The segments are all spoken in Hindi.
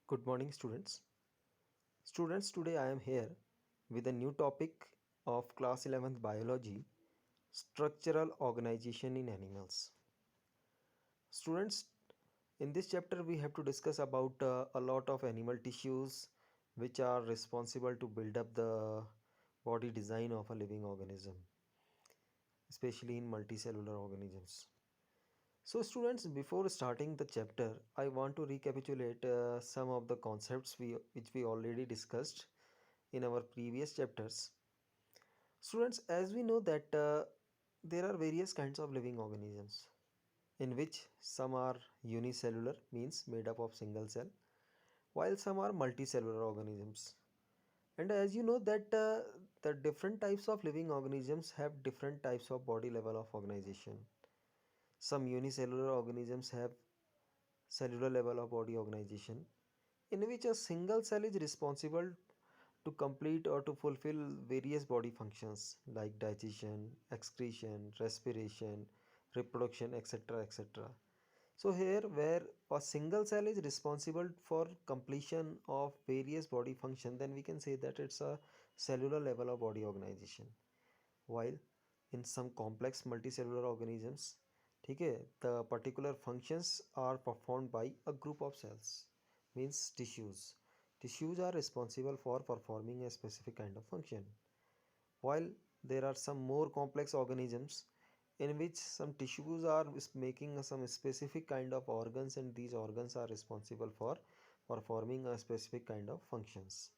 Good morning, students. Students, today I am here with a new topic of class 11th biology, structural organization in animals. Students, in this chapter we have to discuss about a lot of animal tissues which are responsible to build up the body design of a living organism, especially in multicellular organisms. So students, before starting the chapter, I want to recapitulate some of the concepts which we already discussed in our previous chapters. Students, as we know that there are various kinds of living organisms in which some are unicellular, means made up of single cell, while some are multicellular organisms. And as you know that the different types of living organisms have different types of body level of organization. Some unicellular organisms have cellular level of body organization in which a single cell is responsible to complete or to fulfill various body functions like digestion, excretion, respiration, reproduction, etc. etc. So here where a single cell is responsible for completion of various body function, then we can say that it's a cellular level of body organization. While in some complex multicellular organisms, ठीक है, the particular functions are performed by a group of cells, means tissues are responsible for performing a specific kind of function, while there are some more complex organisms in which some tissues are making some specific kind of organs, and these organs are responsible for performing a specific kind of functions.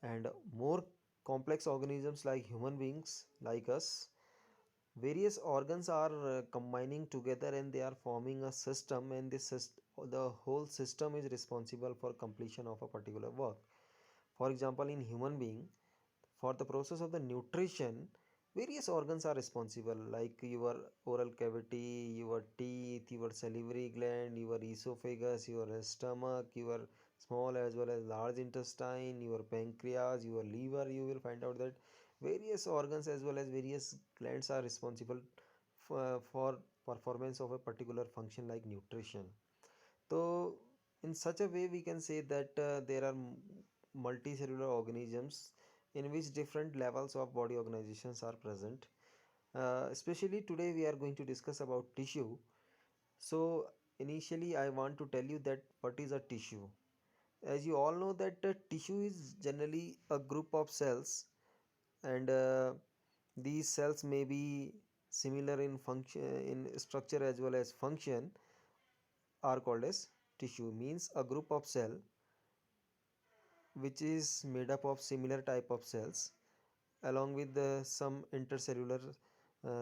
And more complex organisms like human beings like us, various organs are combining together and they are forming a system, and the whole system is responsible for completion of a particular work. For example, in human being, for the process of the nutrition, various organs are responsible, like your oral cavity, your teeth, your salivary gland, your esophagus, your stomach, your small as well as large intestine, your pancreas, your liver. You will find out that various organs as well as various glands are responsible for performance of a particular function like nutrition. So in such a way we can say that there are multicellular organisms in which different levels of body organizations are present. Especially today we are going to discuss about tissue. So initially I want to tell you that what is a tissue. As you all know that tissue is generally a group of cells, and these cells may be similar in function, in structure as well as function, are called as tissue, means a group of cell which is made up of similar type of cells along with some intercellular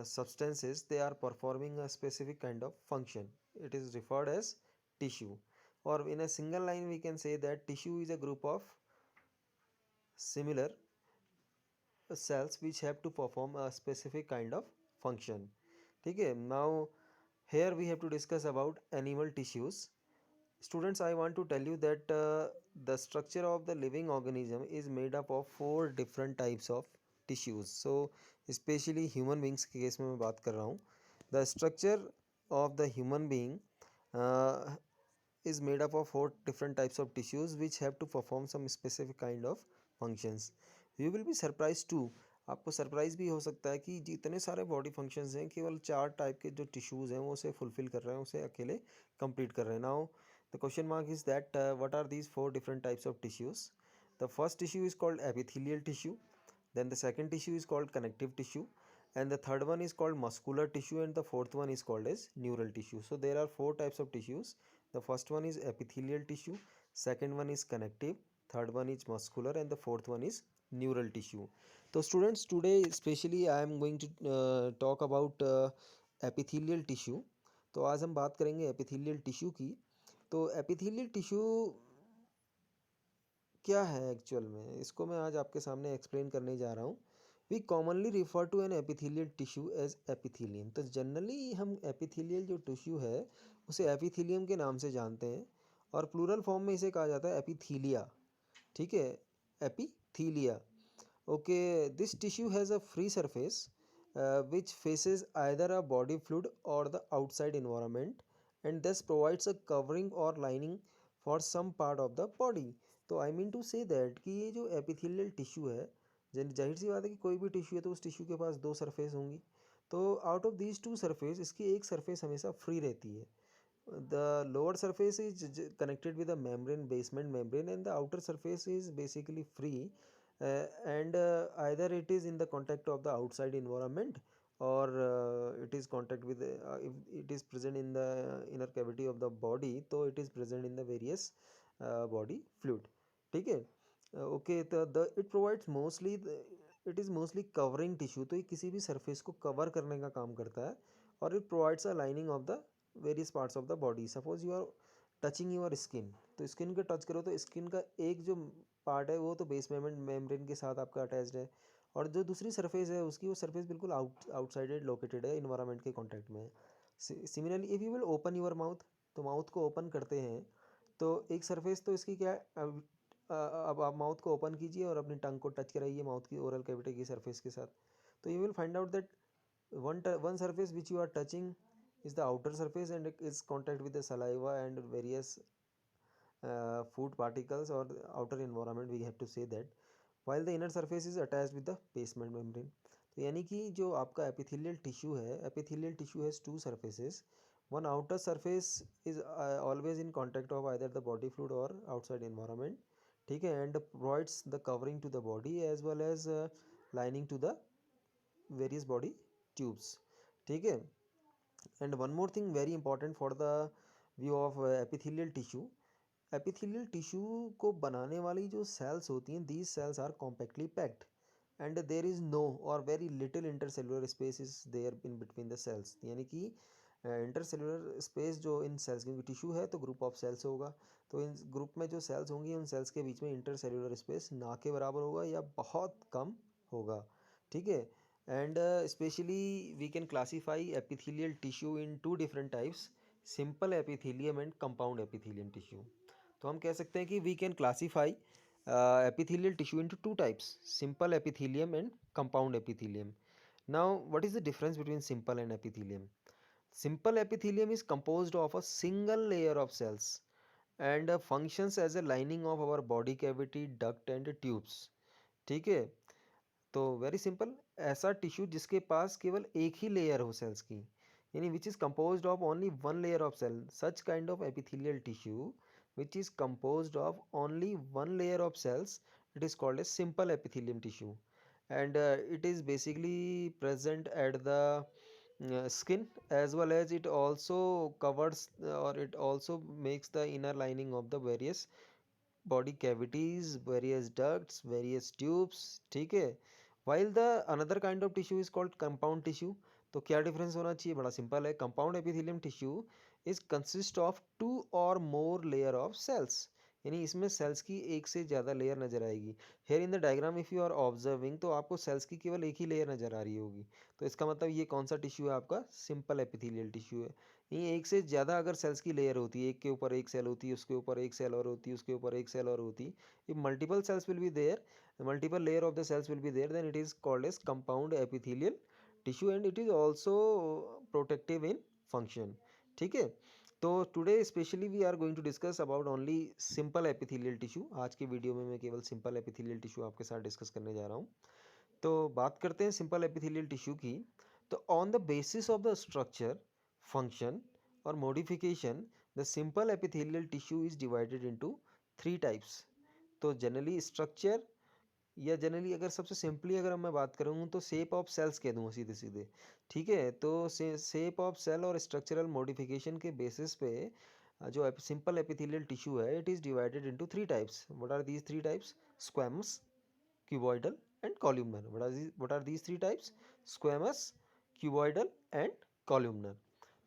substances. They are performing a specific kind of function. It is referred as tissue, or in a single line we can say that tissue is a group of similar cells which have to perform a specific kind of function. Okay, now here we have to discuss about animal tissues. Students, I want to tell you that the structure of the living organism is made up of four different types of tissues. So especially human beings के केस में मैं बात कर रहा हूँ. The structure of the human being uh, is made up of four different types of tissues which have to perform some specific kind of functions. You will be surprised too. आपको सरप्राइज भी हो सकता है कि जितने सारे बॉडी फंक्शंस हैं केवल चार टाइप के जो टिश्यूज़ हैं वो उसे फुलफिल कर रहे हैं, उसे अकेले कंप्लीट कर रहे हैं. Now the question mark is that what are these four different types of tissues? The first tissue is called epithelial tissue, then the second tissue is called connective tissue, and the third one is called muscular tissue, and the fourth one is called as neural tissue. So there are four types of tissues. The first one is epithelial tissue, second one is connective, third one is muscular, and the fourth one is neural tissue. So students, today especially I am going to talk about epithelial tissue. तो आज हम बात करेंगे एपिथेलियल टिश्यू की. तो एपिथेलियल टिश्यू क्या है एक्चुअल में, इसको मैं आज आपके सामने एक्सप्लेन करने जा रहा हूँ. We commonly refer to an epithelial tissue as epithelium. तो जनरली हम एपिथेलियल जो टिश्यू है उसे एपिथेलियम के नाम से जानते हैं, और प्लूरल फॉर्म में इसे कहा जाता है एपिथीलिया. ठीक है, एपिथीलिया. Okay, this tissue has a free surface which faces either a body fluid or the outside environment, and thus provides a covering or lining for some part of the body. तो I mean to say that कि ये जो एपिथेलियल टिश्यू है, जाहिर सी बात है कि कोई भी टिश्यू है तो उस टिश्यू के पास दो सरफेस होंगी। तो out of these two surface इसकी एक सरफेस हमेशा फ्री रहती है। The lower surface is connected with the membrane, basement membrane, and the outer surface is basically free. And either it is in the contact of the outside environment, or it is contact with if it is present in the inner cavity of the body, so it is present in the various body fluid. ठीक है। ओके, तो the it provides mostly, it is mostly covering tissue, तो ये किसी भी सरफेस को कवर करने का काम करता है। और it provides a lining of the various parts of the body. Suppose you are touching your skin, तो स्किन को टच करो तो स्किन का एक जो पार्ट है वो तो बेस मेम्ब्रेन के साथ आपका अटैच्ड है, और जो दूसरी सरफेस है उसकी वो सरफेस बिल्कुल आउटसाइडेड लोकेटेड है, इन्वायरमेंट के कॉन्टैक्ट में है। Similarly if you will open your mouth, तो माउथ को ओपन करते हैं तो एक सरफेस तो इसकी क्या है, अब आप माउथ को ओपन कीजिए और अपनी टंग को टच कराइए माउथ की ओरल कैविटी की सरफेस के साथ, तो you will find out that one surface which you are touching is the outer surface, and it is contact with the saliva and various food particles or the outer environment, we have to say that, while the inner surface is attached with the basement membrane. तो यानी कि जो आपका एपिथेलियल टिश्यू है, epithelial tissue has two surfaces. One outer surface is always in contact of either the body fluid or outside environment, ठीक है, and provides the covering to the body as well as lining to the various body tubes, ठीक है। And one more thing very important for the view of epithelial tissue, epithelial tissue को बनाने वाली जो सेल्स होती हैं, these cells are compactly packed and there is no or very little intercellular space is there in between the cells. यानी कि इंटरसेलुलर स्पेस जो इन सेल्स, क्योंकि टिश्यू है तो ग्रुप ऑफ सेल्स होगा, तो इन ग्रुप में जो सेल्स होंगी उन सेल्स के बीच में इंटरसेलुलर स्पेस ना के बराबर होगा या बहुत कम होगा, ठीक है। And especially we can classify epithelial tissue in two different types, simple epithelium and compound epithelium tissue. तो हम कह सकते हैं कि we can classify epithelial tissue into two types, simple epithelium and compound epithelium. Now what is the difference between simple and epithelium? Simple epithelium is composed of a single layer of cells and functions as a lining of our body cavity, duct and tubes, ठीक है। तो वेरी सिंपल, ऐसा टिश्यू जिसके पास केवल एक ही लेयर हो सेल्स की, यानी which is composed of only one layer of cell, such kind of epithelial tissue which is composed of only one layer of cells, it is called a simple epithelium tissue. And it is basically present at the skin, as well as it also covers or it also makes the inner lining of the various body cavities, various ducts, various tubes, ठीक है। while the another kind of tissue is called compound tissue, तो क्या डिफरेंस होना चाहिए, बड़ा सिंपल है। Compound epithelium tissue is consist of two or more layer of sales, यानी इसमें सेल्स की एक से ज़्यादा लेयर नजर आएगी। Here in the diagram if you are observing, तो आपको सेल्स की केवल एक ही लेयर नजर आ रही होगी, तो इसका मतलब ये कौन सा टिश्यू है, आपका सिंपल एपिथेलियल टिश्यू है। ये एक से ज़्यादा अगर सेल्स की लेयर होती है, एक के ऊपर एक सेल होती है, उसके ऊपर एक सेल और होती है, उसके ऊपर एक सेल और होती है, if multiple cells will be there, multiple layer of the cells will be there, then it is called as compound epithelial tissue and it is also protective in function, ठीक है। तो today specially we are going to discuss about only simple epithelial tissue. आज की वीडियो में मैं केवल सिंपल एपिथेलियल टिश्यू आपके साथ डिस्कस करने जा रहा हूँ। तो बात करते हैं सिंपल एपिथेलियल टिश्यू की। तो on the basis of the structure, function और modification, the simple epithelial tissue is divided into three types. तो जनरली स्ट्रक्चर, या जनरली अगर सबसे सिंपली अगर मैं बात करूँ तो शेप ऑफ सेल्स कह दूँगा सीधे सीधे, ठीक है। तो शेप ऑफ सेल और स्ट्रक्चरल मॉडिफिकेशन के बेसिस पे जो सिंपल एपिथेलियल टिश्यू है, it is divided into three types. What are these three types? Squamous, cuboidal and columnar. What are these three types? Squamous, cuboidal and columnar.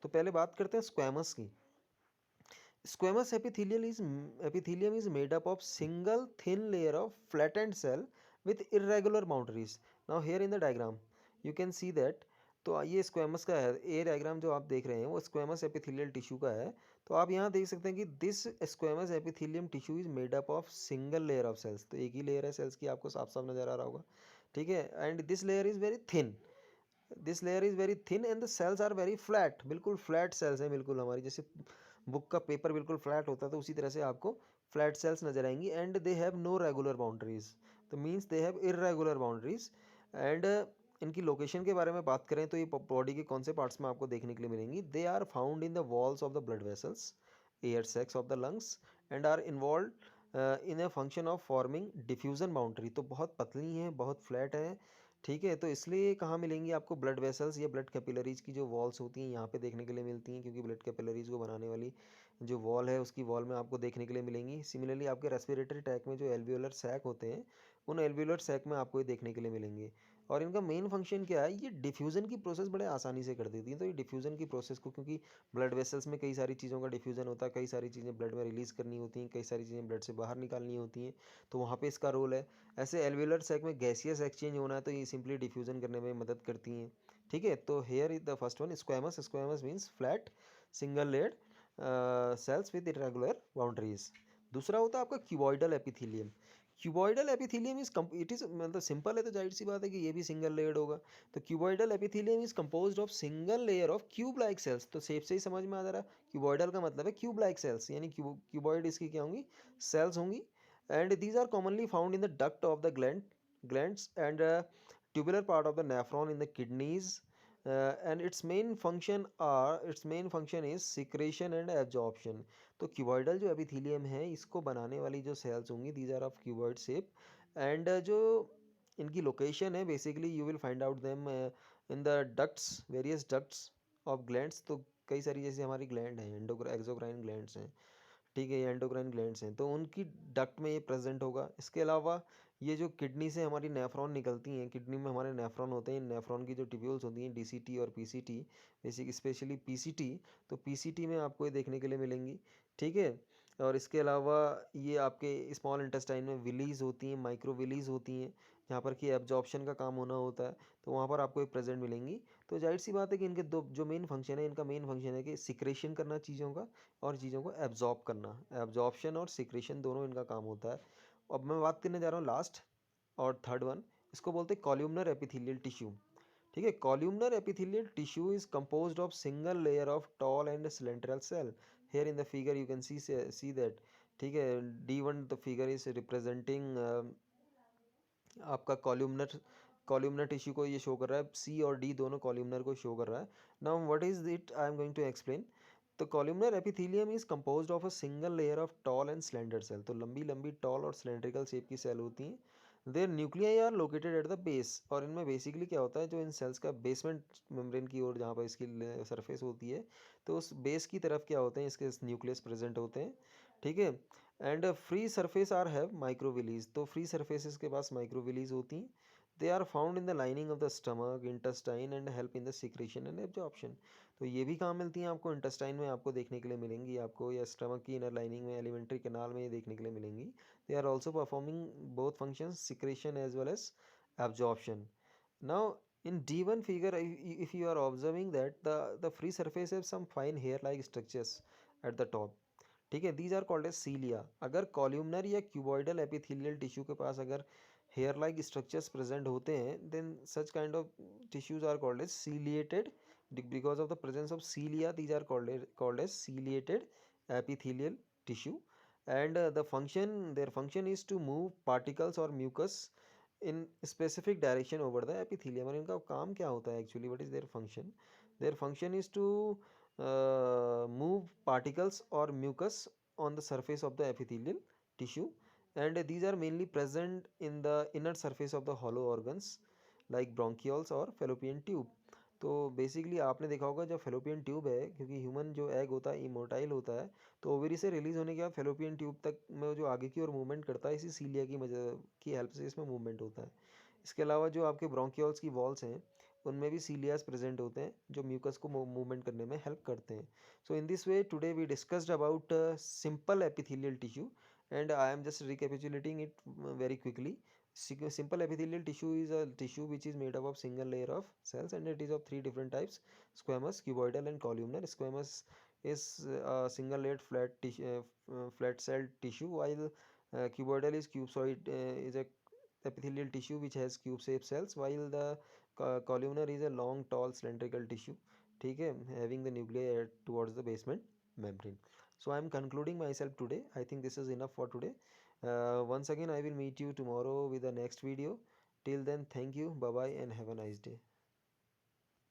तो पहले बात करते हैं स्क्वैमस की। Squamous epithelium is made up of single thin layer of flattened cell with irregular boundaries. Now here in the diagram you can see that, तो ये स्क्वेमस का है, ए डायग्राम जो आप देख रहे हैं वो स्क्वेमस एपिथेलियल टिश्यू का है। तो आप यहाँ देख सकते हैं कि this squamous epithelium tissue is made up of single layer of cells, तो एक ही लेयर है सेल्स की, आपको साफ साफ नजर आ रहा होगा, ठीक है। And this layer is very thin, this layer is very thin and the cells are very flat, बिल्कुल फ्लैट सेल्स हैं, बिल्कुल हमारी जैसे बुक का पेपर बिल्कुल फ्लैट होता है तो उसी तरह से आपको फ्लैट सेल्स नजर आएंगी। And they have no regular boundaries, तो means they have irregular boundaries. And इनकी लोकेशन के बारे में बात करें तो ये बॉडी के कौन से पार्ट्स में आपको देखने के लिए मिलेंगी? They are found in the walls of the blood vessels, air sacs of the lungs, and are involve in a function of forming diffusion boundary. तो बहुत पतली हैं, बहुत फ्लैट हैं, ठीक है। तो इसलिए कहाँ मिलेंगी आपको? ब्लड वेसल्स या ब्लड कैपिलरीज की जो वॉल्स होती हैं यहाँ पे देखने के लिए मिलती हैं, क्योंकि ब्लड कैपिलरीज को बनाने वाली जो वॉल है उसकी वॉल में आपको देखने के लिए मिलेंगी। सिमिलरली आपके रेस्पिरेटरी ट्रैक में जो एल्वियोलर सैक होते हैं, उन एल्वियोलर सैक में आपको ये देखने के लिए मिलेंगे। और इनका मेन फंक्शन क्या है? ये डिफ्यूज़न की प्रोसेस बड़े आसानी से कर देती है। तो ये डिफ्यूज़न की प्रोसेस को, क्योंकि ब्लड वेसल्स में कई सारी चीज़ों का डिफ्यूज़न होता है, कई सारी चीज़ें ब्लड में रिलीज़ करनी होती हैं, कई सारी चीज़ें ब्लड से बाहर निकालनी होती हैं, तो वहाँ पे इसका रोल है। ऐसे एल्वियोलर सैक में गैसियस एक्सचेंज होना है तो ये सिंपली डिफ्यूज़न करने में मदद करती हैं, ठीक है। तो here is the first one, squamous. Squamous means flat single layered cells with irregular boundaries. दूसरा होता है आपका cuboidal epithelium. Cuboidal epithelium is it is मतलब सिंपल है तो जाहिर सी बात है कि ये भी सिंगल लेयर्ड होगा। तो cuboidal epithelium is composed of single layer of cube like cells. तो शेप से ही समझ में आ जा रहा है, क्यूबॉइडल का मतलब है क्यूब लाइक सेल्स, यानी क्यूबॉइड इसकी क्या होंगी? सेल्स होंगी। And these are commonly found in the duct of the glands and tubular part of the nephron in the kidneys. And its main function is secretion and absorption. तो क्यूबॉइडल जो एपिथेलियम है इसको बनाने वाली जो सेल्स होंगी, these are of cuboid shape. And जो इनकी लोकेशन है basically you will find out them in the ducts, various ducts of glands. तो कई सारी जैसे हमारी ग्लैंड हैं, एक्सोक्राइन ग्लैंड्स हैं, ठीक है, ये एंडोक्राइन ग्लैंड्स हैं, तो उनकी डक्ट में ये प्रेजेंट होगा। इसके अलावा ये जो किडनी से हमारी नेफ्रॉन निकलती हैं, किडनी में हमारे नेफ्रॉन होते हैं, नेफ्रॉन की जो ट्यूब्यूल्स होती हैं डीसीटी और पीसीटी, बेसिक स्पेशली पीसीटी, तो पीसीटी में आपको ये देखने के लिए मिलेंगी, ठीक है। और इसके अलावा ये आपके स्मॉल इंटेस्टाइन में विलीज होती हैं, माइक्रो विलीज होती हैं, जहाँ पर कि एब्जॉर्प्शन का काम होना होता है, तो वहाँ पर आपको एक प्रेजेंट मिलेंगी। तो जाहिर सी बात है कि इनके दो जो मेन फंक्शन है, इनका मेन फंक्शन है कि सिक्रेशन करना चीज़ों का और चीज़ों को एब्जॉर्ब करना। एब्जॉर्प्शन और सिक्रेशन दोनों इनका काम होता है। अब मैं बात करने जा रहा हूँ लास्ट और थर्ड वन, इसको बोलते हैं कॉल्यूमनर एपिथेलियल टिश्यू, ठीक है। Columnar epithelial tissue is composed of single layer of tall and cylindrical cell. Here in the figure you can see that, ठीक है। D1 the figure is representing आपका कॉल्यूमनर टिश्यू को ये शो कर रहा है, सी और डी दोनों कॉल्यूमनर को शो कर रहा है। Now what is it, I am going to explain. तो columnar epithelium is composed of a single layer of tall and slender cell. तो लंबी लंबी टॉल और सिलेंड्रिकल शेप की सेल होती हैं। Their nuclei are located at the base. और इनमें बेसिकली क्या होता है, जो इन सेल्स का बेसमेंट मेम्ब्रेन की ओर जहाँ पर इसकी सरफेस होती है, तो उस बेस की तरफ क्या होते हैं, इसके न्यूक्लियस प्रेजेंट होते हैं, ठीक है। And free surface are have microvilli. तो फ्री सरफेसेस के पास माइक्रोविलीज होती हैं। They are found in the lining of the stomach, intestine, and help in the secretion and absorption. तो ये भी कहाँ मिलती हैं आपको? इंटेस्टाइन में आपको देखने के लिए मिलेंगी, आपको या स्टमक की इनर लाइनिंग में, एलिमेंट्री कैनाल में ये देखने के लिए मिलेंगी। They are also performing both functions, secretion as well as absorption. Now in D1 figure, if you are observing that the free surface have some fine hair like structures at the top, ठीक है, दीज आर कॉल्ड एज सीलिया। अगर कॉल्यूमनर या क्यूबॉइडल एपिथेलियल टिश्यू के पास अगर हेयर लाइक स्ट्रक्चर्स प्रेजेंट होते हैं, then such kind of tissues are called as ciliated. Because of the presence of cilia, these are called as ciliated epithelial tissue. And the function, their function is to move particles or mucus in specific direction over the epithelium. और इनका काम क्या होता है actually, what is their function? Their function is to move particles or mucus on the surface of the epithelial tissue, and these are mainly present in the inner surface of the hollow organs like bronchioles और fallopian tube। तो बेसिकली आपने देखा होगा जब फेलोपियन ट्यूब है, क्योंकि ह्यूमन जो एग होता है इमोटाइल होता है, तो ओवरी से रिलीज होने के बाद फेलोपियन ट्यूब तक में जो आगे की ओर मूवमेंट करता है, इसी सीलिया की हेल्प से इसमें मूवमेंट होता है। इसके अलावा जो आपके ब्रोंकियोल्स की वॉल्स हैं उनमें भी सीलियास प्रेजेंट होते हैं जो म्यूकस को मूवमेंट करने में हेल्प करते हैं। So in this way today we discussed about simple epithelial tissue, and I am just recapitulating it very quickly. Simple epithelial tissue is a tissue which is made up of single layer of cells, and it is of three different types: squamous, cuboidal, and columnar. Squamous is a single layered flat cell tissue, while cuboidal is cuboid, is a epithelial tissue which has cube shaped cells, while the columnar is a long tall cylindrical tissue, ठीक है, having the nuclei towards the basement membrane. So I am concluding myself today. I think this is enough for today. Once again, I will meet you tomorrow with the next video. Till then, thank you, bye bye, and have a nice day.